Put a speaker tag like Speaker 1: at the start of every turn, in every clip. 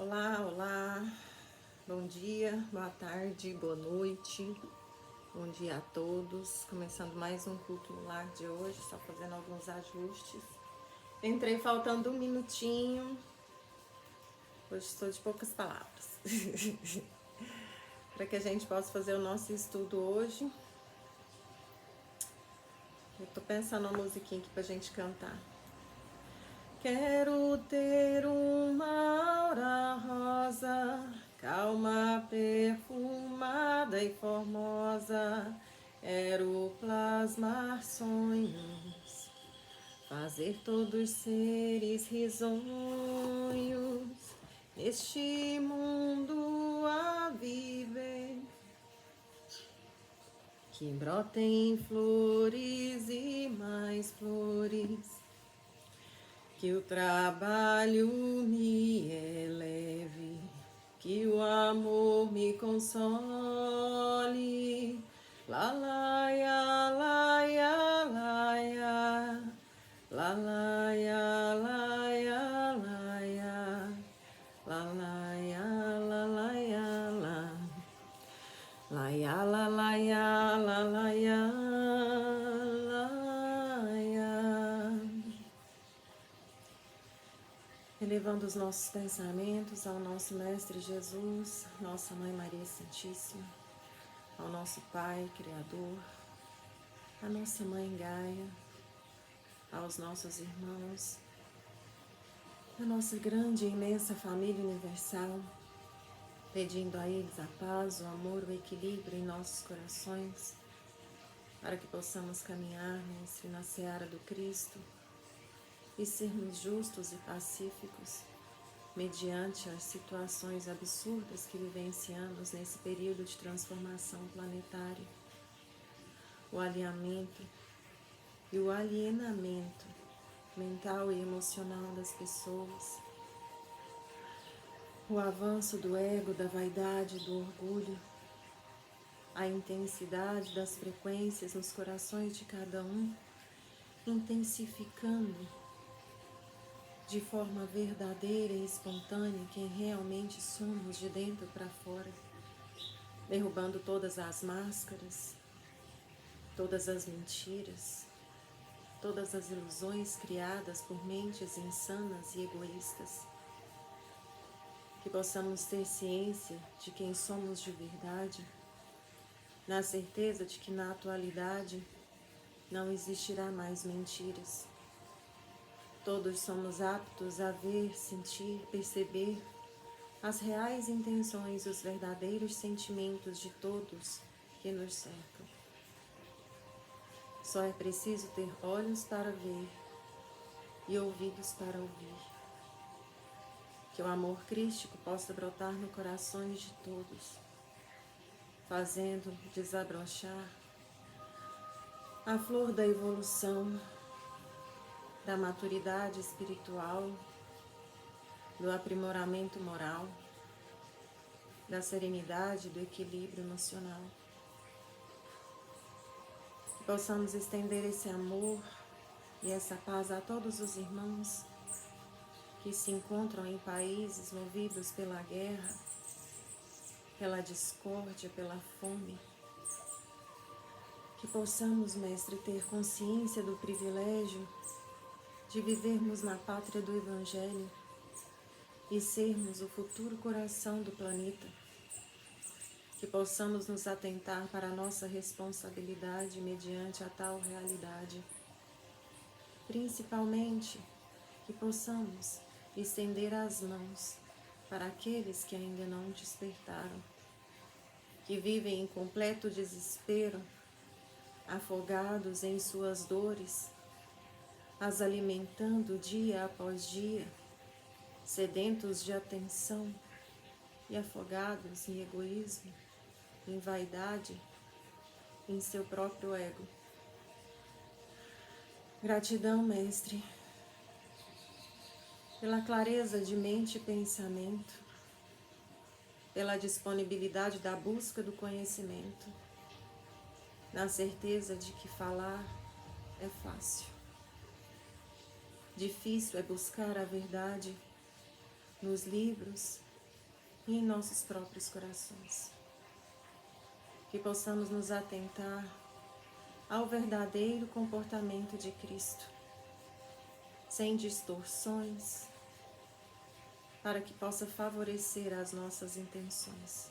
Speaker 1: Olá, olá, bom dia, boa tarde, boa noite, bom dia a todos. Começando mais um culto no lar de hoje, só fazendo alguns ajustes. Entrei faltando um minutinho, hoje estou de poucas palavras, para que a gente possa fazer o nosso estudo hoje. Eu tô pensando uma musiquinha aqui pra gente cantar. Quero ter uma aura rosa, calma, perfumada e formosa. Quero plasmar sonhos, fazer todos seres risonhos, neste mundo a viver. Que brotem flores e mais flores, que o trabalho me eleve, que o amor me console. Lá, lá, ya, lá, ya, lá, ya. Lá, lá, ya, lá, ya, lá, ya. Lá, lá, ya, lá, lá, ya, lá. Lá, ya, lá, lá, ya, lá, lá, ya, lá, ya. Elevando os nossos pensamentos ao nosso Mestre Jesus, nossa Mãe Maria Santíssima, ao nosso Pai Criador, à nossa Mãe Gaia, aos nossos irmãos, à nossa grande e imensa família universal, pedindo a eles a paz, o amor, o equilíbrio em nossos corações, para que possamos caminhar na seara do Cristo e sermos justos e pacíficos, mediante as situações absurdas que vivenciamos nesse período de transformação planetária, o alinhamento e o alienamento mental e emocional das pessoas, o avanço do ego, da vaidade e do orgulho, a intensidade das frequências nos corações de cada um, intensificando de forma verdadeira e espontânea quem realmente somos de dentro para fora, derrubando todas as máscaras, todas as mentiras, todas as ilusões criadas por mentes insanas e egoístas. Que possamos ter ciência de quem somos de verdade, na certeza de que na atualidade não existirá mais mentiras. Todos somos aptos a ver, sentir, perceber as reais intenções e os verdadeiros sentimentos de todos que nos cercam. Só é preciso ter olhos para ver e ouvidos para ouvir. Que o amor crístico possa brotar no corações de todos, fazendo desabrochar a flor da evolução, da maturidade espiritual, do aprimoramento moral, da serenidade e do equilíbrio emocional. Que possamos estender esse amor e essa paz a todos os irmãos que se encontram em países movidos pela guerra, pela discórdia, pela fome. Que possamos, Mestre, ter consciência do privilégio de vivermos na pátria do Evangelho e sermos o futuro coração do planeta. Que possamos nos atentar para a nossa responsabilidade mediante a tal realidade. Principalmente, que possamos estender as mãos para aqueles que ainda não despertaram, que vivem em completo desespero, afogados em suas dores, as alimentando dia após dia, sedentos de atenção e afogados em egoísmo, em vaidade, em seu próprio ego. Gratidão, Mestre, pela clareza de mente e pensamento, pela disponibilidade da busca do conhecimento, na certeza de que falar é fácil. Difícil é buscar a verdade nos livros e em nossos próprios corações. Que possamos nos atentar ao verdadeiro comportamento de Cristo, sem distorções, para que possa favorecer as nossas intenções.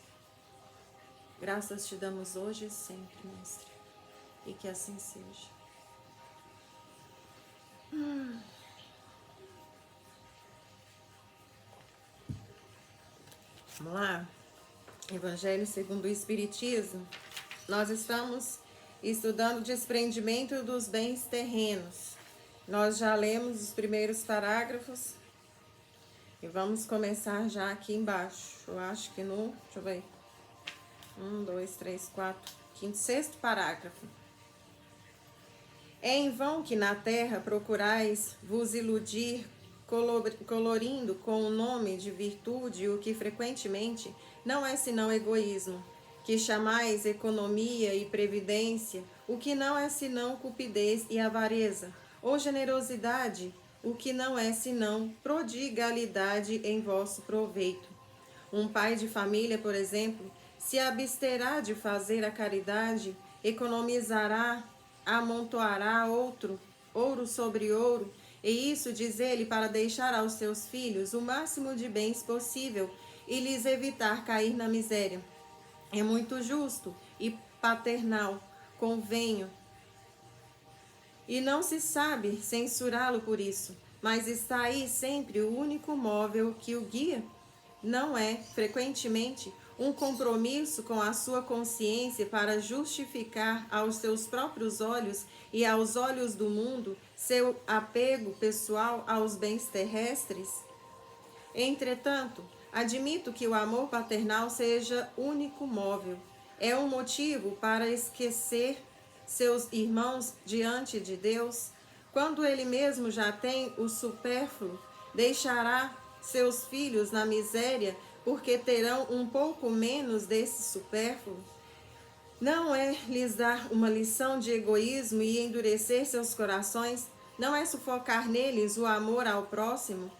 Speaker 1: Graças te damos hoje e sempre, Mestre, e que assim seja. Vamos lá? Evangelho segundo o Espiritismo. Nós estamos estudando o desprendimento dos bens terrenos. Nós já lemos os primeiros parágrafos e vamos começar já aqui embaixo. Eu acho que no, deixa eu ver, 1, 2, 3, 4, quinto, sexto parágrafo. É em vão que na terra procurais vos iludir, colorindo com o nome de virtude o que frequentemente não é senão egoísmo, que chamais economia e previdência, o que não é senão cupidez e avareza, ou generosidade, o que não é senão prodigalidade em vosso proveito. Um pai de família, por exemplo, se absterá de fazer a caridade, economizará, amontoará ouro sobre ouro, e isso diz ele para deixar aos seus filhos o máximo de bens possível e lhes evitar cair na miséria. É muito justo e paternal, convenho, e não se sabe censurá-lo por isso, mas está aí sempre o único móvel que o guia. Não é, frequentemente, um compromisso com a sua consciência para justificar aos seus próprios olhos e aos olhos do mundo seu apego pessoal aos bens terrestres? Entretanto, admito que o amor paternal seja único móvel. É um motivo para esquecer seus irmãos diante de Deus? Quando ele mesmo já tem o supérfluo, deixará seus filhos na miséria porque terão um pouco menos desse supérfluo? Não é lhes dar uma lição de egoísmo e endurecer seus corações? Não é sufocar neles o amor ao próximo?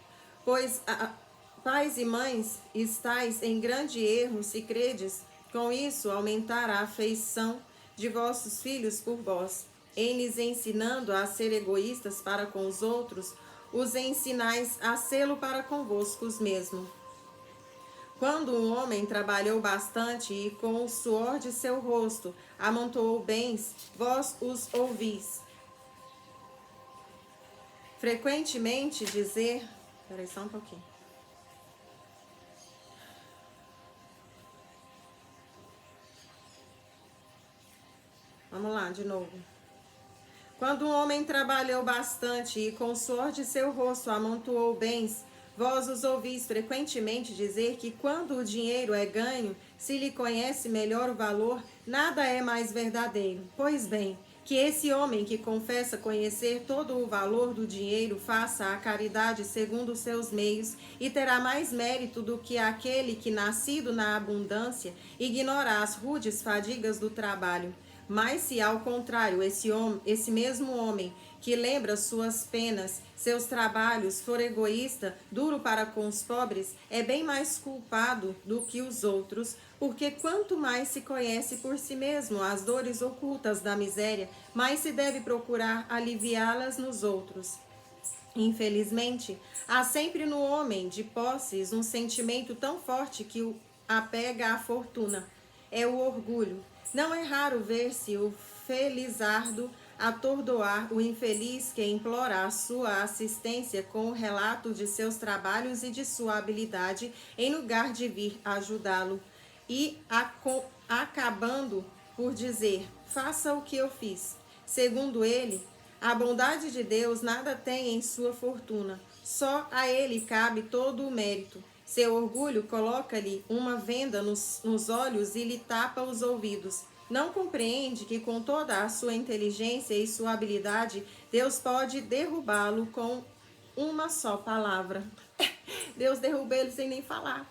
Speaker 1: Pois, pais e mães, estáis em grande erro se credes com isso aumentar a afeição de vossos filhos por vós. Em lhes ensinando a ser egoístas para com os outros, os ensinais a sê-lo para convoscos mesmo. Quando um homem trabalhou bastante e com o suor de seu rosto amontoou bens, vós os ouvis frequentemente dizer... Espera aí só um pouquinho. Vamos lá, de novo. Quando um homem trabalhou bastante e com o suor de seu rosto amontoou bens, vós os ouvis frequentemente dizer que quando o dinheiro é ganho, se lhe conhece melhor o valor, nada é mais verdadeiro. Pois bem, que esse homem que confessa conhecer todo o valor do dinheiro faça a caridade segundo os seus meios e terá mais mérito do que aquele que, nascido na abundância, ignora as rudes fadigas do trabalho. Mas se ao contrário esse mesmo homem que lembra suas penas, seus trabalhos, for egoísta, duro para com os pobres, é bem mais culpado do que os outros, porque quanto mais se conhece por si mesmo as dores ocultas da miséria, mais se deve procurar aliviá-las nos outros. Infelizmente, há sempre no homem de posses um sentimento tão forte que o apega à fortuna. É o orgulho. Não é raro ver-se o felizardo atordoar o infeliz que implora a sua assistência com o relato de seus trabalhos e de sua habilidade, em lugar de vir ajudá-lo, e acabando por dizer: faça o que eu fiz. Segundo ele, a bondade de Deus nada tem em sua fortuna, só a ele cabe todo o mérito. Seu orgulho coloca-lhe uma venda nos olhos e lhe tapa os ouvidos. Não compreende que com toda a sua inteligência e sua habilidade, Deus pode derrubá-lo com uma só palavra. Deus derruba ele sem nem falar.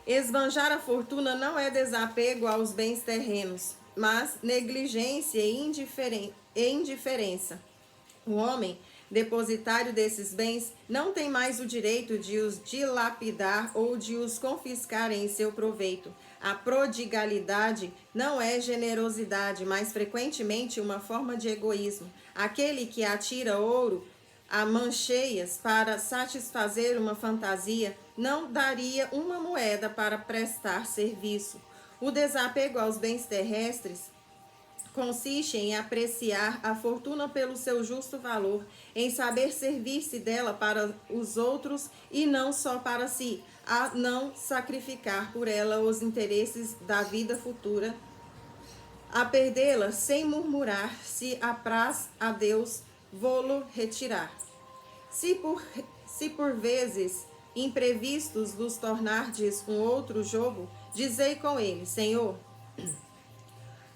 Speaker 1: Esbanjar a fortuna não é desapego aos bens terrenos, mas negligência e indiferença. O homem depositário desses bens, não tem mais o direito de os dilapidar ou de os confiscar em seu proveito. A prodigalidade não é generosidade, mas frequentemente uma forma de egoísmo. Aquele que atira ouro a mancheias para satisfazer uma fantasia não daria uma moeda para prestar serviço. O desapego aos bens terrestres consiste em apreciar a fortuna pelo seu justo valor, em saber servir-se dela para os outros e não só para si, a não sacrificar por ela os interesses da vida futura, a perdê-la sem murmurar, se apraz a Deus vô-lo retirar. Se por vezes imprevistos vos tornardes um outro jogo, dizei com ele: Senhor,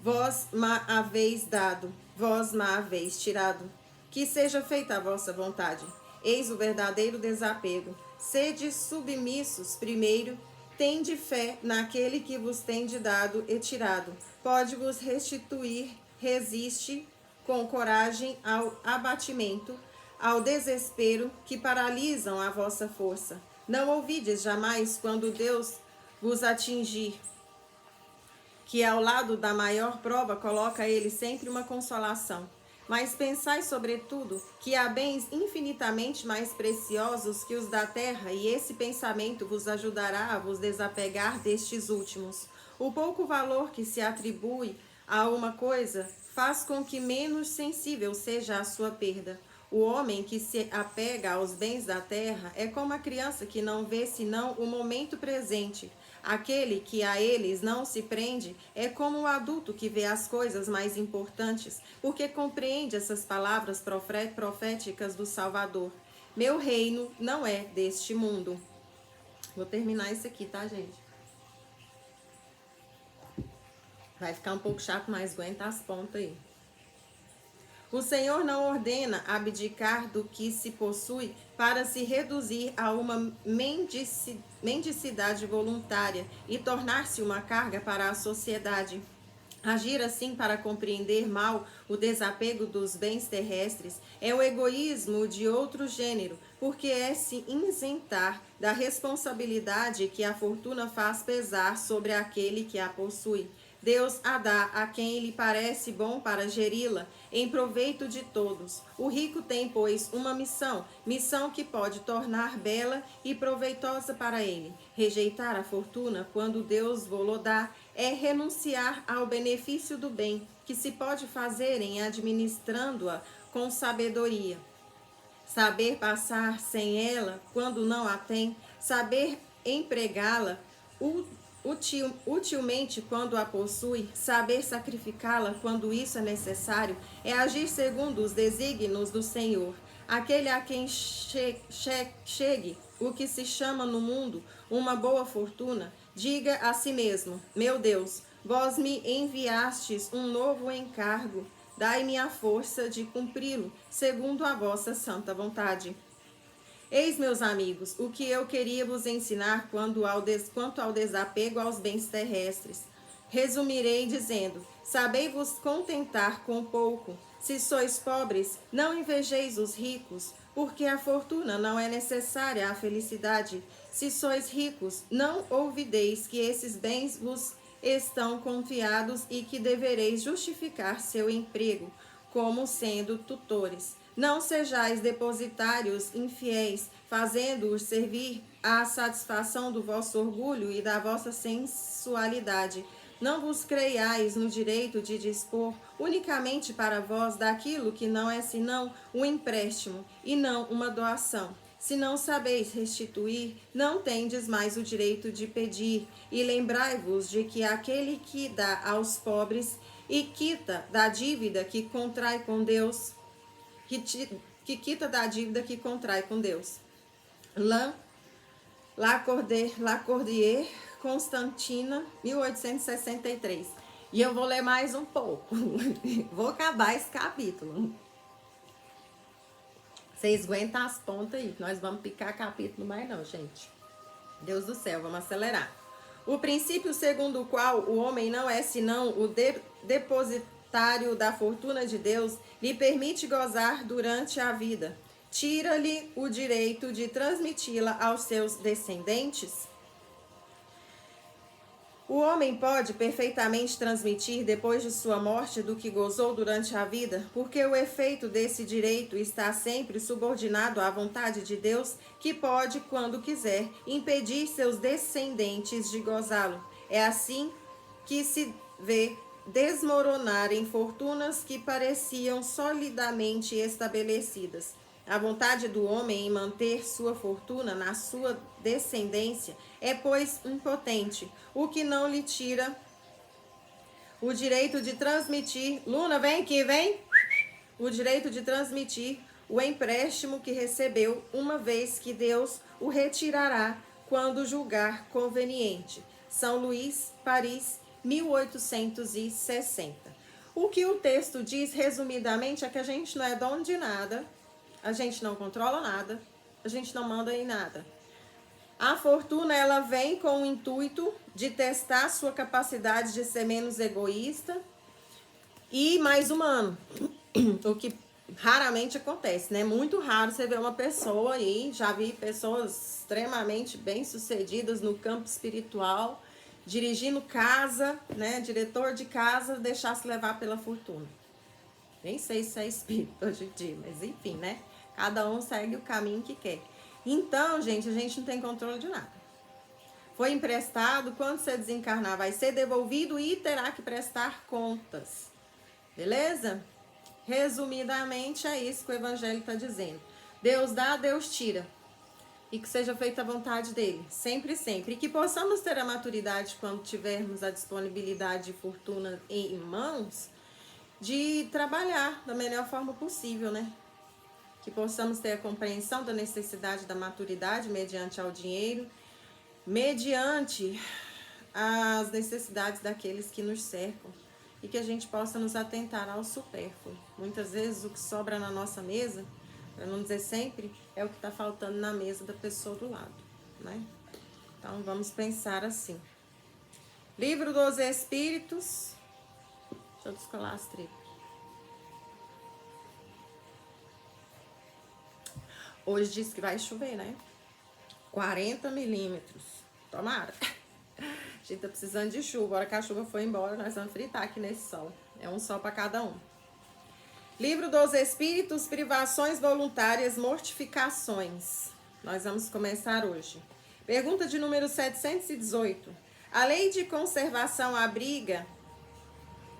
Speaker 1: vós ma haveis dado, vós ma haveis tirado. Que seja feita a vossa vontade. Eis o verdadeiro desapego. Sede submissos primeiro, tende fé naquele que vos tende dado e tirado. Pode-vos restituir, resiste com coragem ao abatimento, ao desespero que paralisam a vossa força. Não ouvides jamais quando Deus vos atingir, que ao lado da maior prova coloca ele sempre uma consolação. Mas pensai sobretudo que há bens infinitamente mais preciosos que os da terra, e esse pensamento vos ajudará a vos desapegar destes últimos. O pouco valor que se atribui a uma coisa faz com que menos sensível seja a sua perda. O homem que se apega aos bens da terra é como a criança que não vê senão o momento presente. Aquele que a eles não se prende é como o adulto que vê as coisas mais importantes, porque compreende essas palavras proféticas do Salvador. Meu reino não é deste mundo. Vou terminar isso aqui, tá, gente? Vai ficar um pouco chato, mas aguenta as pontas aí. O Senhor não ordena abdicar do que se possui para se reduzir a uma mendicidade voluntária e tornar-se uma carga para a sociedade. Agir assim para compreender mal o desapego dos bens terrestres é o egoísmo de outro gênero, porque é se isentar da responsabilidade que a fortuna faz pesar sobre aquele que a possui. Deus a dá a quem lhe parece bom para geri-la, em proveito de todos. O rico tem, pois, uma missão que pode tornar bela e proveitosa para ele. Rejeitar a fortuna, quando Deus vô-lo dá, é renunciar ao benefício do bem, que se pode fazer em administrando-a com sabedoria. Saber passar sem ela, quando não a tem, saber empregá-la utilmente quando a possui, saber sacrificá-la quando isso é necessário, é agir segundo os desígnios do Senhor. Aquele a quem chegue o que se chama no mundo uma boa fortuna, diga a si mesmo: meu Deus, vós me enviastes um novo encargo, dai-me a força de cumpri-lo, segundo a vossa santa vontade. Eis, meus amigos, o que eu queria vos ensinar quanto ao desapego aos bens terrestres. Resumirei dizendo: sabei-vos contentar com pouco. Se sois pobres, não invejeis os ricos, porque a fortuna não é necessária à felicidade. Se sois ricos, não ouvideis que esses bens vos estão confiados e que devereis justificar seu emprego, como sendo tutores. Não sejais depositários infiéis, fazendo-os servir à satisfação do vosso orgulho e da vossa sensualidade. Não vos creiais no direito de dispor unicamente para vós daquilo que não é senão um empréstimo e não uma doação. Se não sabeis restituir, não tendes mais o direito de pedir. E lembrai-vos de que aquele que dá aos pobres e quita da dívida que contrai com Deus, que quita da dívida que contrai com Deus. Lacordaire, Constantina, 1863. E eu vou ler mais um pouco. Vou acabar esse capítulo. Vocês aguentam as pontas aí, nós vamos picar capítulo mais não, gente. Deus do céu, vamos acelerar. O princípio segundo o qual o homem não é senão o depositário da fortuna de Deus, lhe permite gozar durante a vida. tira-lhe o direito de transmiti-la aos seus descendentes? O homem pode perfeitamente transmitir depois de sua morte do que gozou durante a vida, porque o efeito desse direito está sempre subordinado à vontade de Deus, que pode, quando quiser, impedir seus descendentes de gozá-lo. É assim que se vê desmoronarem fortunas que pareciam solidamente estabelecidas. A vontade do homem em manter sua fortuna na sua descendência é, pois, impotente, o que não lhe tira o direito de transmitir. Luna, vem aqui, vem! O direito de transmitir o empréstimo que recebeu, uma vez que Deus o retirará quando julgar conveniente. São Luís, Paris, 1860. O que o texto diz, resumidamente, é que a gente não é dono de nada, a gente não controla nada, a gente não manda em nada. A fortuna, ela vem com o intuito de testar sua capacidade de ser menos egoísta e mais humano, o que raramente acontece, né? Muito raro você ver uma pessoa aí, já vi pessoas extremamente bem-sucedidas no campo espiritual, dirigindo casa, né? Diretor de casa, deixar-se levar pela fortuna. Nem sei se é espírito hoje em dia, mas enfim, né? Cada um segue o caminho que quer. Então, gente, a gente não tem controle de nada. Foi emprestado, quando você desencarnar, vai ser devolvido e terá que prestar contas. Beleza? Resumidamente, é isso que o Evangelho está dizendo. Deus dá, Deus tira. E que seja feita a vontade dele, sempre, sempre. E que possamos ter a maturidade, quando tivermos a disponibilidade de fortuna em mãos, de trabalhar da melhor forma possível, né? Que possamos ter a compreensão da necessidade da maturidade mediante ao dinheiro, mediante as necessidades daqueles que nos cercam, e que a gente possa nos atentar ao supérfluo. Muitas vezes o que sobra na nossa mesa, para não dizer sempre, é o que está faltando na mesa da pessoa do lado, né? Então vamos pensar assim. Livro dos Espíritos. Deixa eu descolar as tripas. Hoje diz que vai chover, né? 40 milímetros. Tomara. A gente tá precisando de chuva. A hora que a chuva for embora, nós vamos fritar aqui nesse sol. É um sol para cada um. Livro dos Espíritos, Privações Voluntárias, Mortificações. Nós vamos começar hoje. Pergunta de número 718. A lei de conservação obriga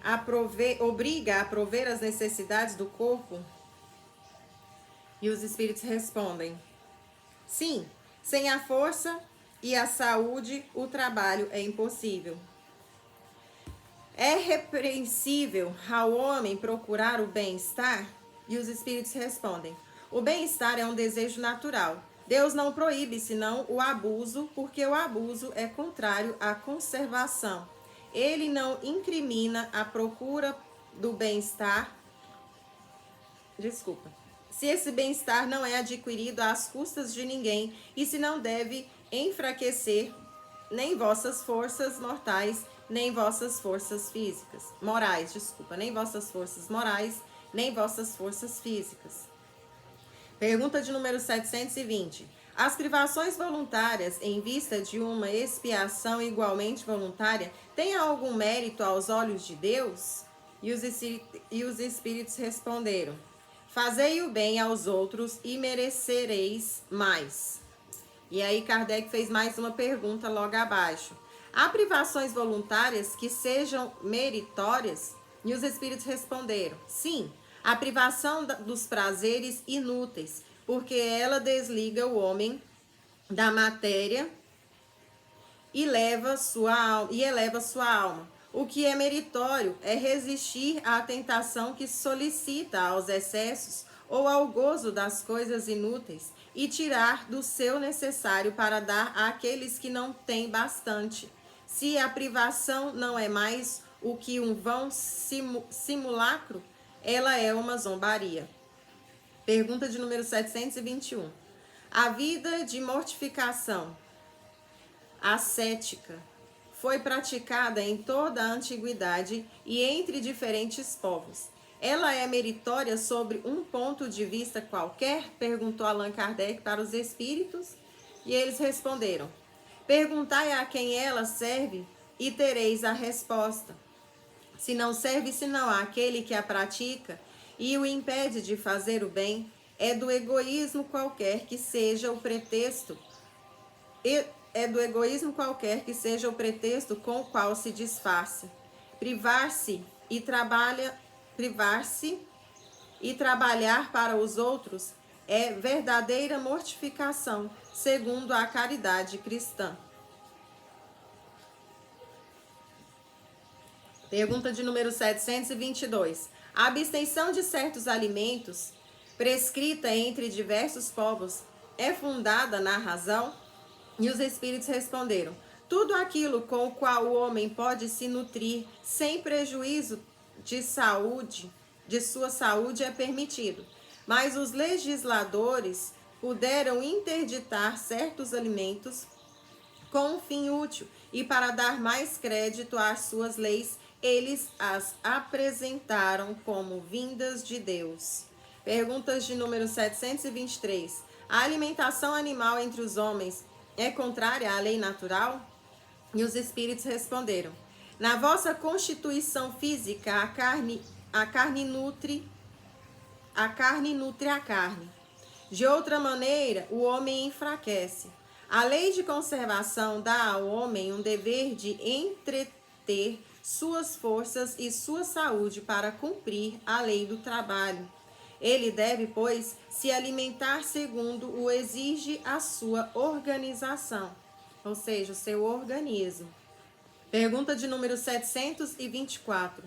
Speaker 1: a prover as necessidades do corpo? E os espíritos respondem: sim, sem a força e a saúde, o trabalho é impossível. É repreensível ao homem procurar o bem-estar? E os espíritos respondem: o bem-estar é um desejo natural. Deus não proíbe senão o abuso, porque o abuso é contrário à conservação. Ele não incrimina a procura do bem-estar. Se esse bem-estar não é adquirido às custas de ninguém, e se não deve enfraquecer nem vossas forças mortais, nem vossas forças físicas. Nem vossas forças morais, nem vossas forças físicas. Pergunta de número 720. As privações voluntárias, em vista de uma expiação igualmente voluntária, têm algum mérito aos olhos de Deus? E os espíritos responderam: fazei o bem aos outros e merecereis mais. E aí Kardec fez mais uma pergunta logo abaixo. Há privações voluntárias que sejam meritórias? E os espíritos responderam: sim, a privação dos prazeres inúteis, porque ela desliga o homem da matéria e eleva sua alma. O que é meritório é resistir à tentação que solicita aos excessos ou ao gozo das coisas inúteis e tirar do seu necessário para dar àqueles que não têm bastante. Se a privação não é mais o que um vão simulacro, ela é uma zombaria. Pergunta de número 721. A vida de mortificação ascética foi praticada em toda a antiguidade e entre diferentes povos. Ela é meritória sobre um ponto de vista qualquer? Perguntou Allan Kardec para os espíritos. E eles responderam: perguntai a quem ela serve e tereis a resposta. Se não serve senão àquele que a pratica e o impede de fazer o bem, é do egoísmo qualquer que seja o pretexto. É do egoísmo qualquer que seja o pretexto com o qual se disfarce. Privar-se e trabalhar para os outros é verdadeira mortificação, segundo a caridade cristã. Pergunta de número 722. A abstenção de certos alimentos, prescrita entre diversos povos, é fundada na razão? E os espíritos responderam: tudo aquilo com o qual o homem pode se nutrir sem prejuízo de sua saúde é permitido. Mas os legisladores puderam interditar certos alimentos com um fim útil, e para dar mais crédito às suas leis, eles as apresentaram como vindas de Deus. Perguntas de número 723. A alimentação animal entre os homens é contrária à lei natural? E os espíritos responderam: na vossa constituição física, a carne nutre a carne. De outra maneira, o homem enfraquece. A lei de conservação dá ao homem um dever de entreter suas forças e sua saúde para cumprir a lei do trabalho. Ele deve, pois, se alimentar segundo o exige a sua organização, ou seja, o seu organismo. Pergunta de número 724.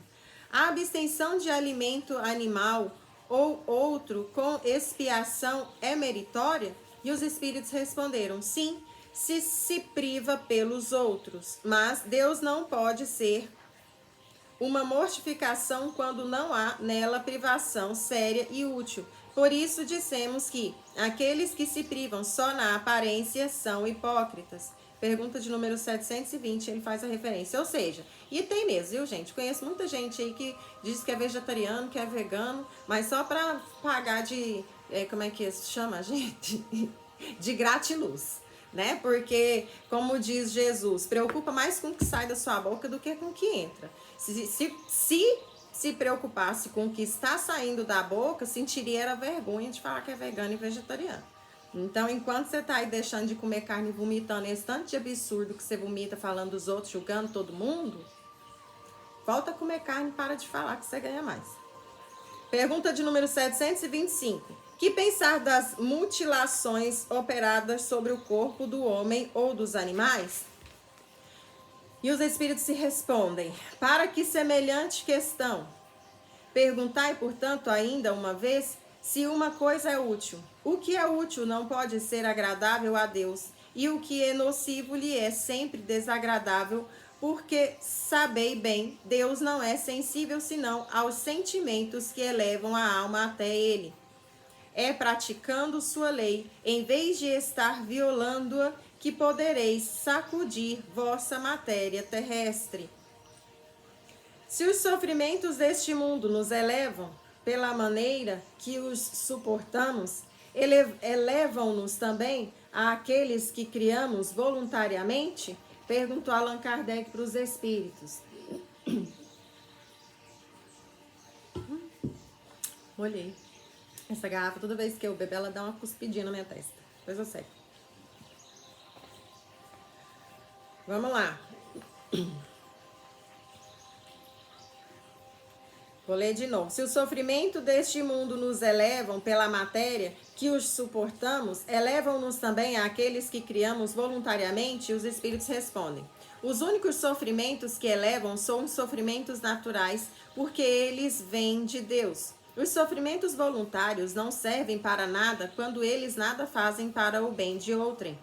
Speaker 1: A abstenção de alimento animal ou outro com expiação é meritória? E os espíritos responderam: sim, se priva pelos outros, mas Deus não pode ser uma mortificação quando não há nela privação séria e útil. Por isso dissemos que aqueles que se privam só na aparência são hipócritas. Pergunta de número 720, ele faz a referência. Ou seja, e tem mesmo, viu, gente? Conheço muita gente aí que diz que é vegetariano, que é vegano, mas só para pagar de... como é que se chama, gente? De gratiluz, né? Porque, como diz Jesus, preocupa mais com o que sai da sua boca do que com o que entra. Se preocupasse com o que está saindo da boca, sentiria vergonha de falar que é vegano e vegetariano. Então, enquanto você está aí deixando de comer carne e vomitando esse tanto de absurdo que você vomita falando dos outros, julgando todo mundo, volta a comer carne e para de falar que você ganha mais. Pergunta de número 725. Que pensar das mutilações operadas sobre o corpo do homem ou dos animais? E os espíritos se respondem: para que semelhante questão? Perguntai, portanto, ainda uma vez, se uma coisa é útil. O que é útil não pode ser agradável a Deus, e o que é nocivo lhe é sempre desagradável, porque, sabei bem, Deus não é sensível senão aos sentimentos que elevam a alma até ele. É praticando sua lei, em vez de estar violando-a, que podereis sacudir vossa matéria terrestre. Se os sofrimentos deste mundo nos elevam pela maneira que os suportamos, elevam-nos também àqueles que criamos voluntariamente? Perguntou Allan Kardec para os espíritos. Olhei. Essa garrafa, toda vez que eu bebo, ela dá uma cuspidinha na minha testa. Depois eu sei. Vamos lá. Vou ler de novo. Se o sofrimento deste mundo nos elevam pela matéria que os suportamos, elevam-nos também àqueles que criamos voluntariamente? E os espíritos respondem: os únicos sofrimentos que elevam são os sofrimentos naturais, porque eles vêm de Deus. Os sofrimentos voluntários não servem para nada quando eles nada fazem para o bem de outrem.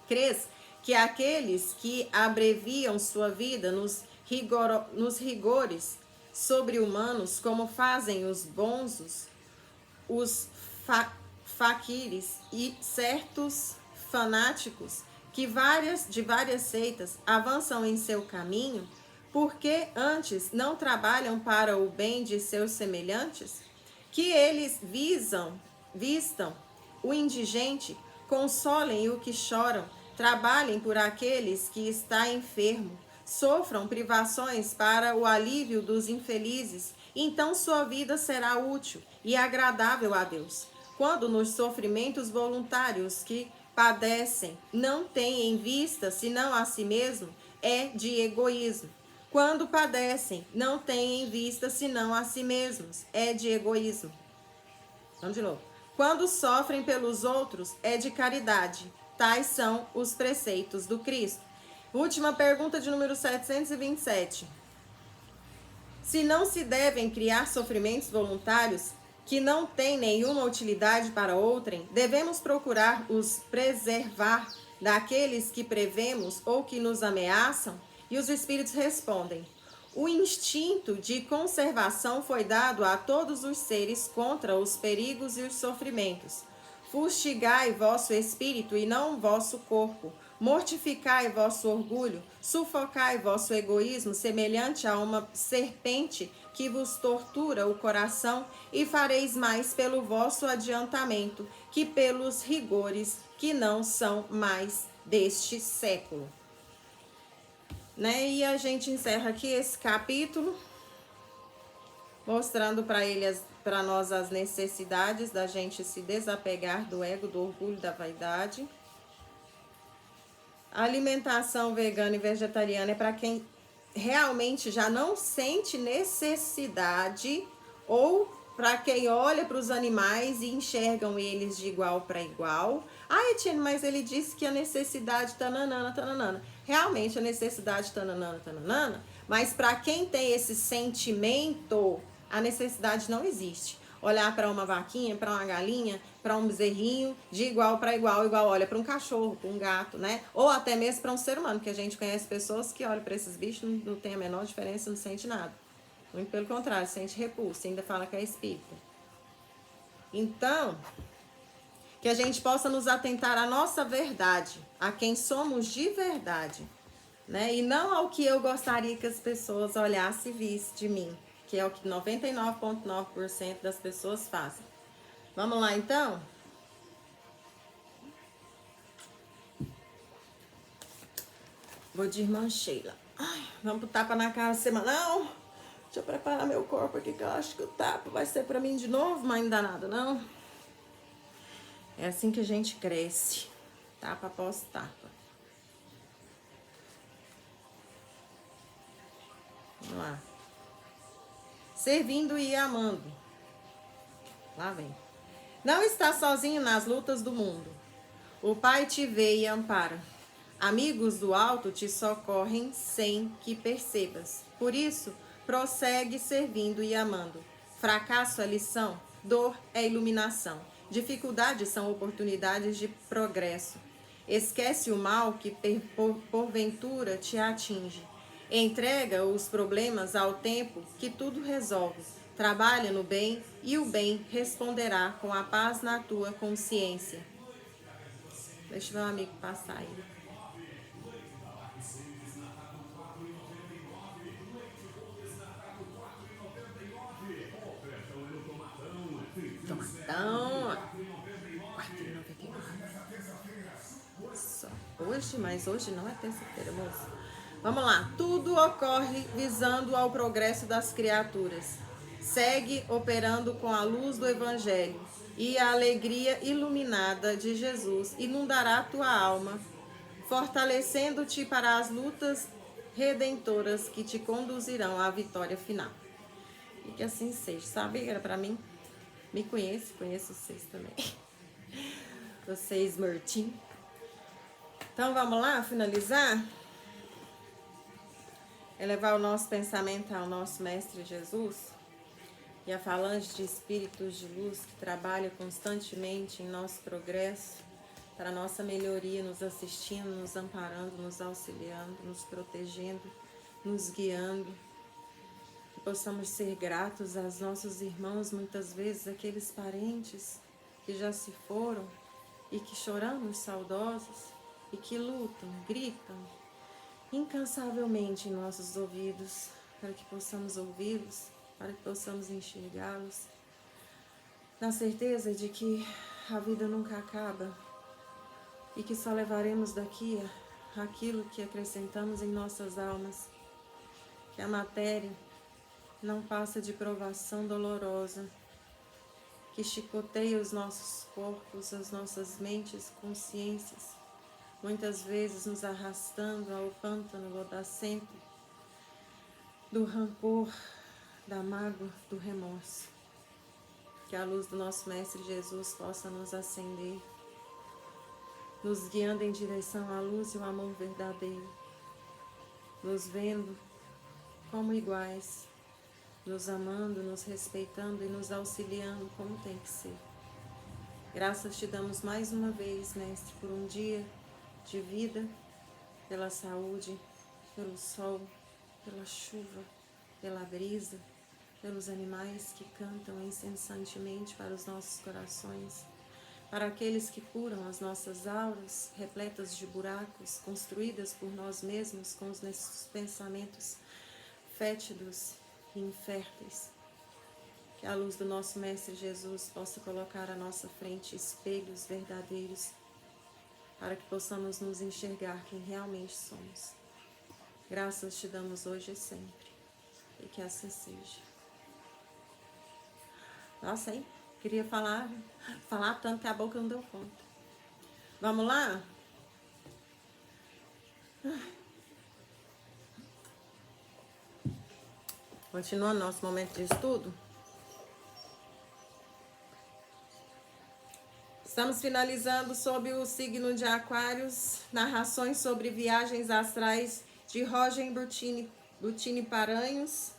Speaker 1: Crês que aqueles que abreviam sua vida nos rigores sobre-humanos, como fazem os bonzos, os faquires e certos fanáticos que de várias seitas avançam em seu caminho, Porque antes não trabalham para o bem de seus semelhantes? Que eles vistam o indigente, consolem o que choram, trabalhem por aqueles que está enfermo, sofram privações para o alívio dos infelizes, então sua vida será útil e agradável a Deus. Quando nos sofrimentos voluntários que padecem não têm em vista senão a si mesmo, é de egoísmo. Quando padecem, não têm em vista senão a si mesmos, é de egoísmo. Vamos de novo. Quando sofrem pelos outros, é de caridade. Tais são os preceitos do Cristo. Última pergunta de número 727. Se não se devem criar sofrimentos voluntários que não têm nenhuma utilidade para outrem, devemos procurar os preservar daqueles que prevemos ou que nos ameaçam? E os espíritos respondem: o instinto de conservação foi dado a todos os seres contra os perigos e os sofrimentos. Fustigai vosso espírito e não vosso corpo. Mortificai vosso orgulho, sufocai vosso egoísmo, semelhante a uma serpente que vos tortura o coração, e fareis mais pelo vosso adiantamento que pelos rigores que não são mais deste século. E a gente encerra aqui esse capítulo, mostrando para nós as necessidades da gente se desapegar do ego, do orgulho, da vaidade. A alimentação vegana e vegetariana é para quem realmente já não sente necessidade, ou para quem olha para os animais e enxergam eles de igual para igual. Ah, Etienne, mas ele disse que a necessidade tananana, tananana. Realmente a necessidade tananana, tananana, mas para quem tem esse sentimento, a necessidade não existe. Olhar para uma vaquinha, para uma galinha, para um bezerrinho, de igual para igual, igual olha para um cachorro, para um gato, né? Ou até mesmo para um ser humano, que a gente conhece pessoas que olham para esses bichos, não tem a menor diferença, não sente nada. Muito pelo contrário, sente repulso, ainda fala que é espírita. Então, que a gente possa nos atentar à nossa verdade, a quem somos de verdade, né? E não ao que eu gostaria que as pessoas olhassem e vissem de mim, que é o que 99,9% das pessoas fazem. Vamos lá, então? Vou de irmã Sheila. Ai, vamos pro tapa na cara semanal? Deixa eu preparar meu corpo aqui, que eu acho que o tapa vai ser pra mim de novo, mas não dá nada, não. É assim que a gente cresce. Tapa após tapa. Vamos lá. Servindo e amando. Lá vem. Não está sozinho nas lutas do mundo. O Pai te vê e ampara. Amigos do alto te socorrem sem que percebas. Por isso, prossegue servindo e amando. Fracasso é lição, dor é iluminação. Dificuldades são oportunidades de progresso. Esquece o mal que porventura te atinge. Entrega os problemas ao tempo que tudo resolve. Trabalha no bem e o bem responderá com a paz na tua consciência. Deixa meu amigo passar aí. Tomatão. Hoje, mas hoje não é terça-feira, moço. Vamos lá. Tudo ocorre visando ao progresso das criaturas. Segue operando com a luz do Evangelho, e a alegria iluminada de Jesus inundará tua alma, fortalecendo-te para as lutas redentoras que te conduzirão à vitória final. E que assim seja. Sabe que era para mim? Me conheço vocês também. Vocês, Martim. Então vamos lá, finalizar? Elevar o nosso pensamento ao nosso Mestre Jesus e a falange de espíritos de luz que trabalha constantemente em nosso progresso, para nossa melhoria, nos assistindo, nos amparando, nos auxiliando, nos protegendo, nos guiando. Que possamos ser gratos aos nossos irmãos, muitas vezes aqueles parentes que já se foram e que choramos saudosos e que lutam, gritam, incansavelmente em nossos ouvidos, para que possamos ouvi-los, para que possamos enxergá-los, na certeza de que a vida nunca acaba e que só levaremos daqui aquilo que acrescentamos em nossas almas, que a matéria não passa de provação dolorosa, que chicoteia os nossos corpos, as nossas mentes, consciências, muitas vezes nos arrastando ao pântano lodacento do rancor, da mágoa, do remorso. Que a luz do nosso Mestre Jesus possa nos acender, nos guiando em direção à luz e ao amor verdadeiro, nos vendo como iguais, nos amando, nos respeitando e nos auxiliando como tem que ser. Graças te damos mais uma vez, Mestre, por um dia de vida, pela saúde, pelo sol, pela chuva, pela brisa, pelos animais que cantam incessantemente para os nossos corações, para aqueles que curam as nossas auras repletas de buracos, construídas por nós mesmos com os nossos pensamentos fétidos e inférteis. Que a luz do nosso Mestre Jesus possa colocar à nossa frente espelhos verdadeiros, para que possamos nos enxergar quem realmente somos. Graças te damos hoje e sempre, e que assim seja. Nossa, hein? Queria falar tanto que a boca não deu conta. Vamos lá? Continuando nosso momento de estudo. Estamos finalizando sobre o signo de Aquários, narrações sobre viagens astrais de Roger Butini Paranhos,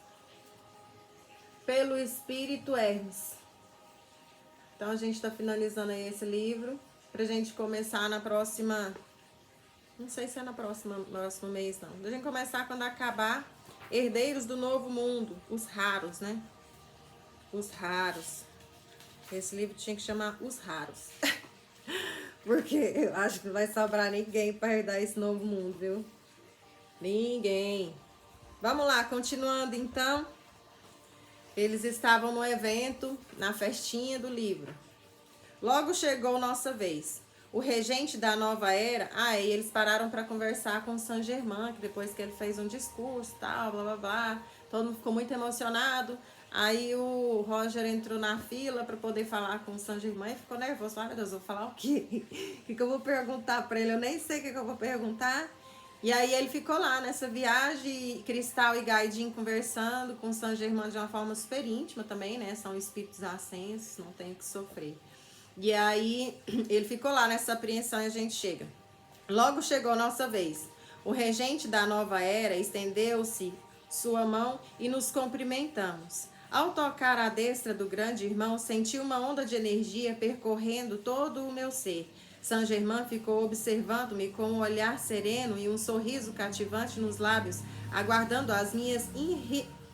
Speaker 1: pelo Espírito Hermes. Então a gente está finalizando aí esse livro, pra gente começar na próxima, não sei se é no próximo mês não, a gente começar quando acabar Herdeiros do Novo Mundo, os raros, né? Os raros. Esse livro tinha que chamar Os Raros. Porque eu acho que não vai sobrar ninguém para herdar esse novo mundo, viu? Ninguém. Vamos lá, continuando então. Eles estavam no evento, na festinha do livro. Logo chegou nossa vez. O regente da nova era, e eles pararam para conversar com o Saint-Germain, que depois que ele fez um discurso, tal, blá blá blá, todo mundo ficou muito emocionado. Aí o Roger entrou na fila para poder falar com o Saint-Germain e ficou nervoso. Ai, meu Deus, vou falar o quê? O que eu vou perguntar para ele? Eu nem sei o que eu vou perguntar. E aí ele ficou lá nessa viagem, Cristal e Gaidin conversando com o Saint-Germain de uma forma super íntima também, né? São espíritos ascensos, não tem o que sofrer. E aí ele ficou lá nessa apreensão e a gente chega. Logo chegou a nossa vez. O regente da nova era estendeu-se sua mão e nos cumprimentamos. Ao tocar a destra do grande irmão, senti uma onda de energia percorrendo todo o meu ser. Saint-Germain ficou observando-me com um olhar sereno e um sorriso cativante nos lábios, aguardando as minhas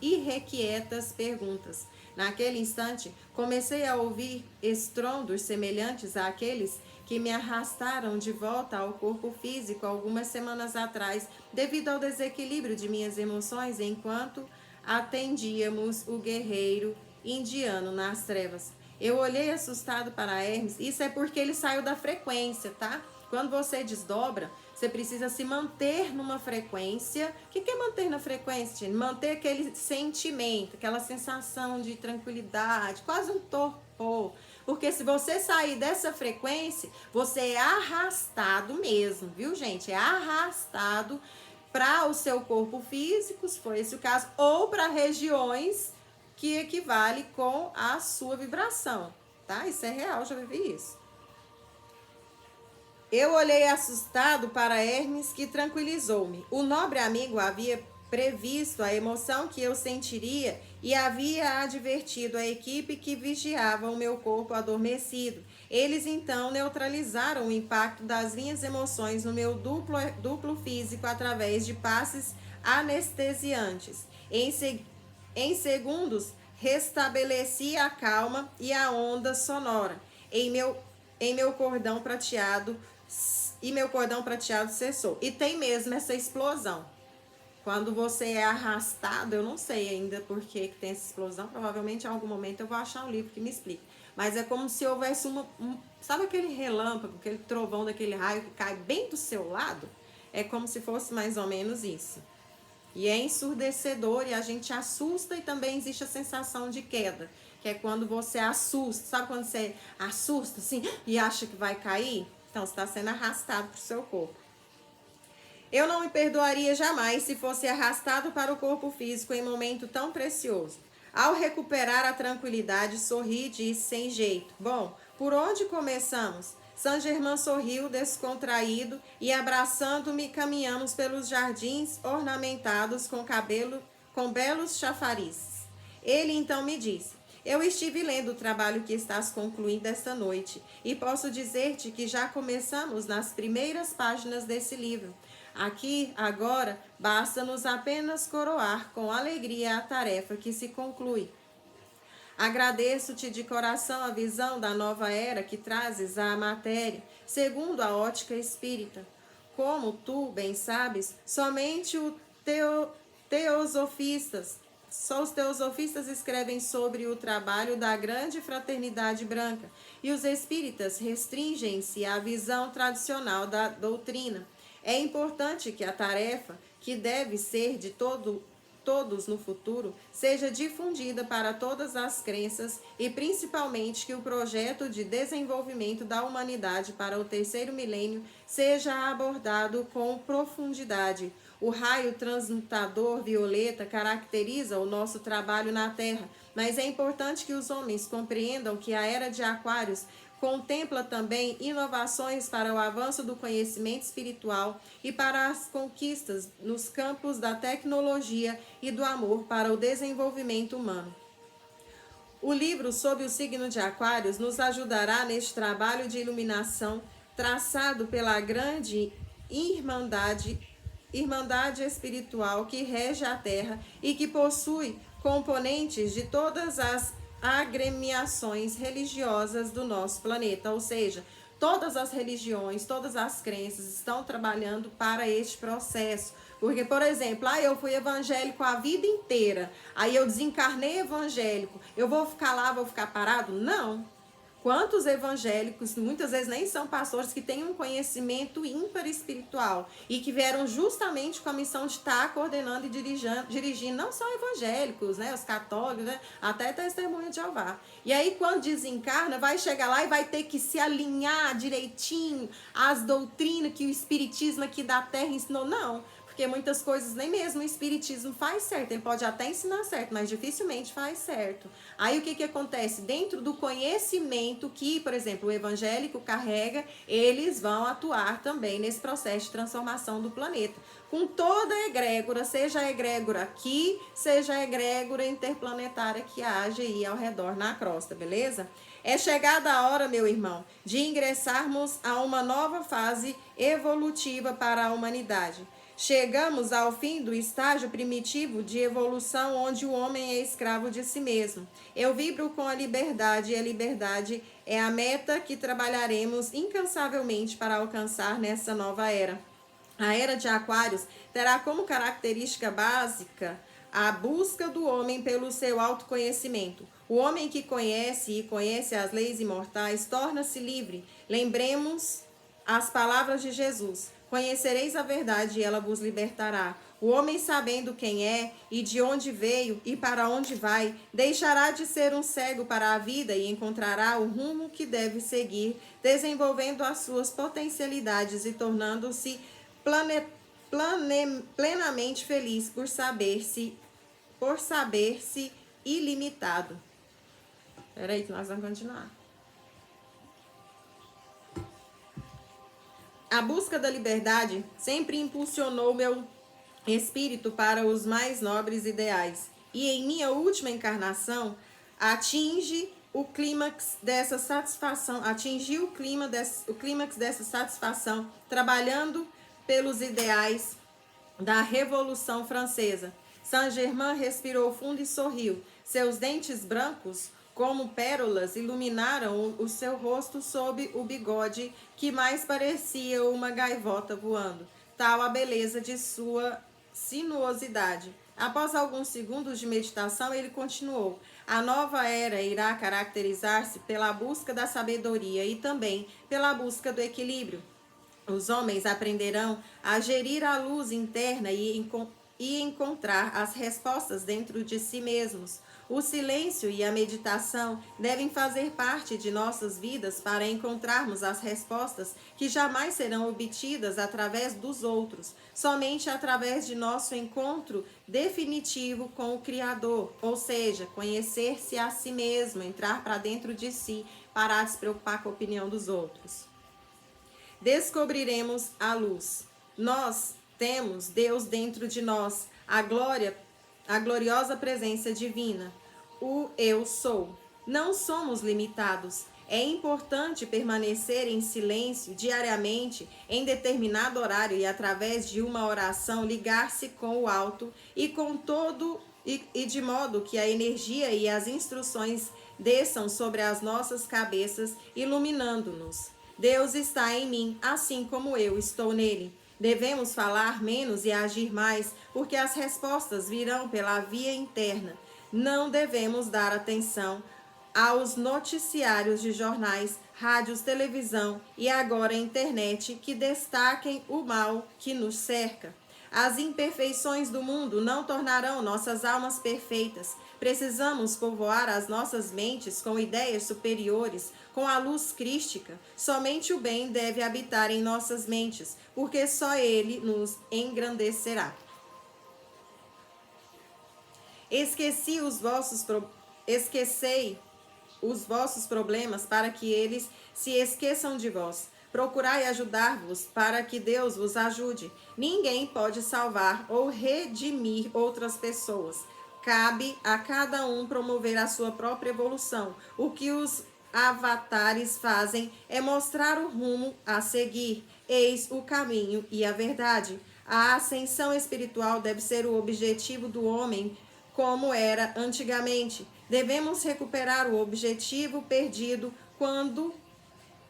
Speaker 1: irrequietas perguntas. Naquele instante, comecei a ouvir estrondos semelhantes àqueles que me arrastaram de volta ao corpo físico algumas semanas atrás, devido ao desequilíbrio de minhas emoções enquanto atendíamos o guerreiro indiano nas trevas. Eu olhei assustado para Hermes. Isso é porque ele saiu da frequência, tá? Quando você desdobra, você precisa se manter numa frequência. O que é manter na frequência, gente? Manter aquele sentimento, aquela sensação de tranquilidade, quase um torpor. Porque se você sair dessa frequência, você é arrastado mesmo, viu, gente? É arrastado para o seu corpo físico, se for esse o caso, ou para regiões que equivale com a sua vibração, tá? Isso é real, já vivi isso. Eu olhei assustado para Hermes, que tranquilizou-me. O nobre amigo havia previsto a emoção que eu sentiria e havia advertido a equipe que vigiava o meu corpo adormecido. Eles então neutralizaram o impacto das minhas emoções no meu duplo físico através de passes anestesiantes. Em segundos, restabeleci a calma e a onda sonora em meu cordão prateado e meu cordão prateado cessou. E tem mesmo essa explosão. Quando você é arrastado, eu não sei ainda por que tem essa explosão. Provavelmente em algum momento eu vou achar um livro que me explique. Mas é como se houvesse sabe aquele relâmpago, aquele trovão daquele raio que cai bem do seu lado? É como se fosse mais ou menos isso. E é ensurdecedor e a gente assusta e também existe a sensação de queda. Que é quando você assusta. Sabe quando você assusta assim e acha que vai cair? Então você está sendo arrastado para o seu corpo. Eu não me perdoaria jamais se fosse arrastado para o corpo físico em momento tão precioso. Ao recuperar a tranquilidade, sorri e disse sem jeito: Bom, por onde começamos? Saint-Germain sorriu descontraído e, abraçando-me, caminhamos pelos jardins ornamentados com belos chafarizes. Ele então me disse: Eu estive lendo o trabalho que estás concluindo esta noite e posso dizer-te que já começamos nas primeiras páginas desse livro. Aqui, agora, basta-nos apenas coroar com alegria a tarefa que se conclui. Agradeço-te de coração a visão da nova era que trazes à matéria, segundo a ótica espírita. Como tu bem sabes, somente os teosofistas escrevem sobre o trabalho da grande fraternidade branca, e os espíritas restringem-se à visão tradicional da doutrina. É importante que a tarefa, que deve ser de todos no futuro, seja difundida para todas as crenças e principalmente que o projeto de desenvolvimento da humanidade para o terceiro milênio seja abordado com profundidade. O raio transmutador violeta caracteriza o nosso trabalho na Terra, mas é importante que os homens compreendam que a era de Aquários contempla também inovações para o avanço do conhecimento espiritual e para as conquistas nos campos da tecnologia e do amor para o desenvolvimento humano. O livro sob o signo de Aquários nos ajudará neste trabalho de iluminação traçado pela grande irmandade espiritual que rege a Terra e que possui componentes de todas as agremiações religiosas do nosso planeta, ou seja, todas as religiões, todas as crenças estão trabalhando para este processo. Porque, por exemplo, eu fui evangélico a vida inteira, aí eu desencarnei evangélico, eu vou ficar lá, vou ficar parado? Não. Quantos evangélicos, muitas vezes nem são pastores, que têm um conhecimento ímpar espiritual e que vieram justamente com a missão de estar coordenando e dirigindo não só evangélicos, né, os católicos, né, até testemunha de Jeová. E aí quando desencarna, vai chegar lá e vai ter que se alinhar direitinho às doutrinas que o espiritismo aqui da Terra ensinou. Não. Porque muitas coisas nem mesmo o espiritismo faz certo. Ele pode até ensinar certo, mas dificilmente faz certo. Aí o que acontece? Dentro do conhecimento que, por exemplo, o evangélico carrega, eles vão atuar também nesse processo de transformação do planeta. Com toda a egrégora, seja a egrégora aqui, seja a egrégora interplanetária que age aí ao redor na crosta, beleza? É chegada a hora, meu irmão, de ingressarmos a uma nova fase evolutiva para a humanidade. Chegamos ao fim do estágio primitivo de evolução onde o homem é escravo de si mesmo. Eu vibro com a liberdade e a liberdade é a meta que trabalharemos incansavelmente para alcançar nessa nova era. A era de Aquários terá como característica básica a busca do homem pelo seu autoconhecimento. O homem que conhece as leis imortais torna-se livre. Lembremos as palavras de Jesus: conhecereis a verdade e ela vos libertará. O homem, sabendo quem é e de onde veio e para onde vai, deixará de ser um cego para a vida e encontrará o rumo que deve seguir, desenvolvendo as suas potencialidades e tornando-se plenamente feliz por saber-se ilimitado. Espera aí que nós vamos continuar. A busca da liberdade sempre impulsionou meu espírito para os mais nobres ideais. E em minha última encarnação, atingi o clímax dessa satisfação, trabalhando pelos ideais da Revolução Francesa. Saint-Germain respirou fundo e sorriu. Seus dentes brancos como pérolas iluminaram o seu rosto sob o bigode, que mais parecia uma gaivota voando. Tal a beleza de sua sinuosidade. Após alguns segundos de meditação, ele continuou: a nova era irá caracterizar-se pela busca da sabedoria e também pela busca do equilíbrio. Os homens aprenderão a gerir a luz interna e encontrar as respostas dentro de si mesmos. O silêncio e a meditação devem fazer parte de nossas vidas para encontrarmos as respostas que jamais serão obtidas através dos outros, somente através de nosso encontro definitivo com o Criador, ou seja, conhecer-se a si mesmo, entrar para dentro de si, parar de se preocupar com a opinião dos outros. Descobriremos a luz. Nós temos Deus dentro de nós, a gloriosa presença divina, o Eu Sou. Não somos limitados. É importante permanecer em silêncio diariamente, em determinado horário e através de uma oração ligar-se com o alto e com todo e de modo que a energia e as instruções desçam sobre as nossas cabeças, iluminando-nos. Deus está em mim, assim como eu estou nele. Devemos falar menos e agir mais, porque as respostas virão pela via interna. Não devemos dar atenção aos noticiários de jornais, rádios, televisão e agora internet que destaquem o mal que nos cerca. As imperfeições do mundo não tornarão nossas almas perfeitas. Precisamos povoar as nossas mentes com ideias superiores, com a luz crística. Somente o bem deve habitar em nossas mentes, porque só ele nos engrandecerá. Esquecei os vossos problemas para que eles se esqueçam de vós. Procurai ajudar-vos para que Deus vos ajude. Ninguém pode salvar ou redimir outras pessoas. Cabe a cada um promover a sua própria evolução. O que os avatares fazem é mostrar o rumo a seguir. Eis o caminho e a verdade. A ascensão espiritual deve ser o objetivo do homem, como era antigamente. Devemos recuperar o objetivo perdido quando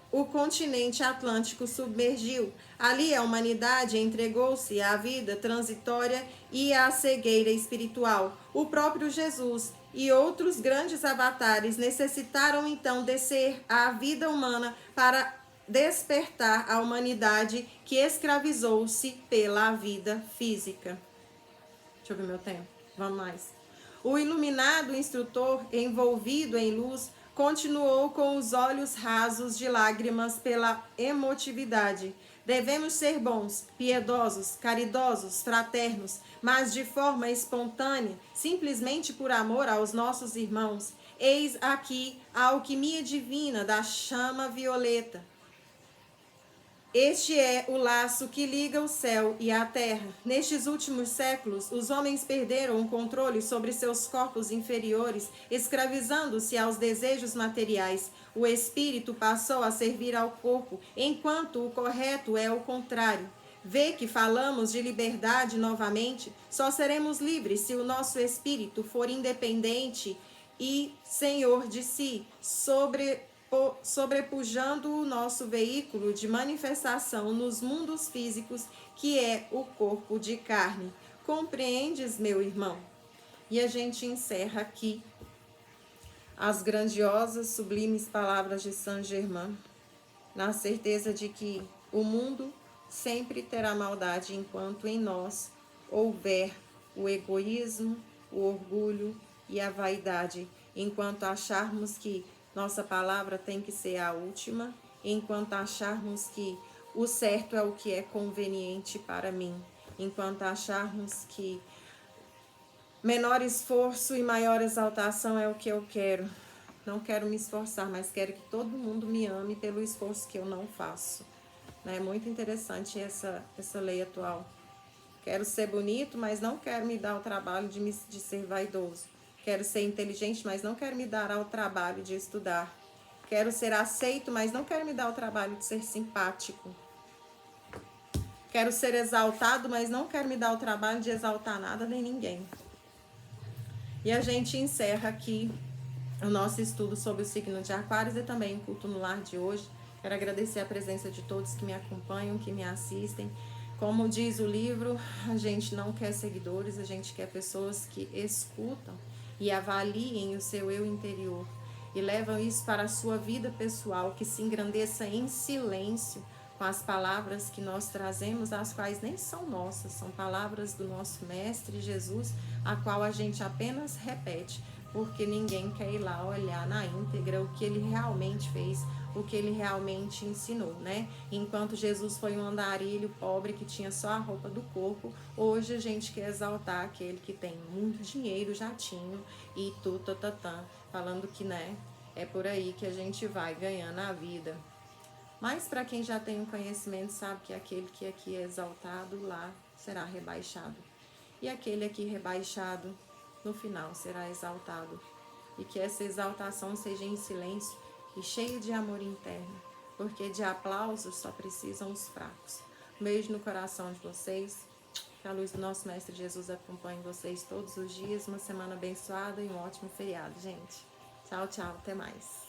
Speaker 1: o continente atlântico submergiu. Ali a humanidade entregou-se à vida transitória e à cegueira espiritual. O próprio Jesus e outros grandes avatares necessitaram então descer à vida humana para despertar a humanidade que escravizou-se pela vida física. Deixa eu ver meu tempo. Vamos mais. O iluminado instrutor, envolvido em luz, continuou com os olhos rasos de lágrimas pela emotividade. Devemos ser bons, piedosos, caridosos, fraternos, mas de forma espontânea, simplesmente por amor aos nossos irmãos. Eis aqui a alquimia divina da chama violeta. Este é o laço que liga o céu e a terra. Nestes últimos séculos, os homens perderam o controle sobre seus corpos inferiores, escravizando-se aos desejos materiais. O espírito passou a servir ao corpo, enquanto o correto é o contrário. Vê que falamos de liberdade novamente? Só seremos livres se o nosso espírito for independente e senhor de si, sobrepujando o nosso veículo de manifestação nos mundos físicos, que é o corpo de carne. Compreendes, meu irmão? E a gente encerra aqui as grandiosas, sublimes palavras de Saint-Germain, na certeza de que o mundo sempre terá maldade enquanto em nós houver o egoísmo, o orgulho e a vaidade, enquanto acharmos que nossa palavra tem que ser a última, enquanto acharmos que o certo é o que é conveniente para mim, enquanto acharmos que menor esforço e maior exaltação é o que eu quero. Não quero me esforçar, mas quero que todo mundo me ame pelo esforço que eu não faço. É muito interessante essa lei atual. Quero ser bonito, mas não quero me dar o trabalho de ser vaidoso. Quero ser inteligente, mas não quero me dar ao trabalho de estudar. Quero ser aceito, mas não quero me dar o trabalho de ser simpático. Quero ser exaltado, mas não quero me dar o trabalho de exaltar nada nem ninguém. E a gente encerra aqui o nosso estudo sobre o signo de Aquários e também o culto no lar de hoje. Quero agradecer a presença de todos que me acompanham, que me assistem. Como diz o livro, a gente não quer seguidores, a gente quer pessoas que escutam e avaliem o seu eu interior e levam isso para a sua vida pessoal, que se engrandeça em silêncio com as palavras que nós trazemos, as quais nem são nossas, são palavras do nosso Mestre Jesus, a qual a gente apenas repete, porque ninguém quer ir lá olhar na íntegra o que ele realmente fez, o que ele realmente ensinou, né? Enquanto Jesus foi um andarilho pobre que tinha só a roupa do corpo, hoje a gente quer exaltar aquele que tem muito dinheiro, jatinho e tutatatã, falando que, né, é por aí que a gente vai ganhando a vida. Mas para quem já tem um conhecimento, sabe que aquele que aqui é exaltado, lá será rebaixado. E aquele aqui rebaixado, no final será exaltado. E que essa exaltação seja em silêncio e cheia de amor interno, porque de aplausos só precisam os fracos. Um beijo no coração de vocês. Que a luz do nosso Mestre Jesus acompanhe vocês todos os dias. Uma semana abençoada e um ótimo feriado, gente. Tchau, tchau. Até mais.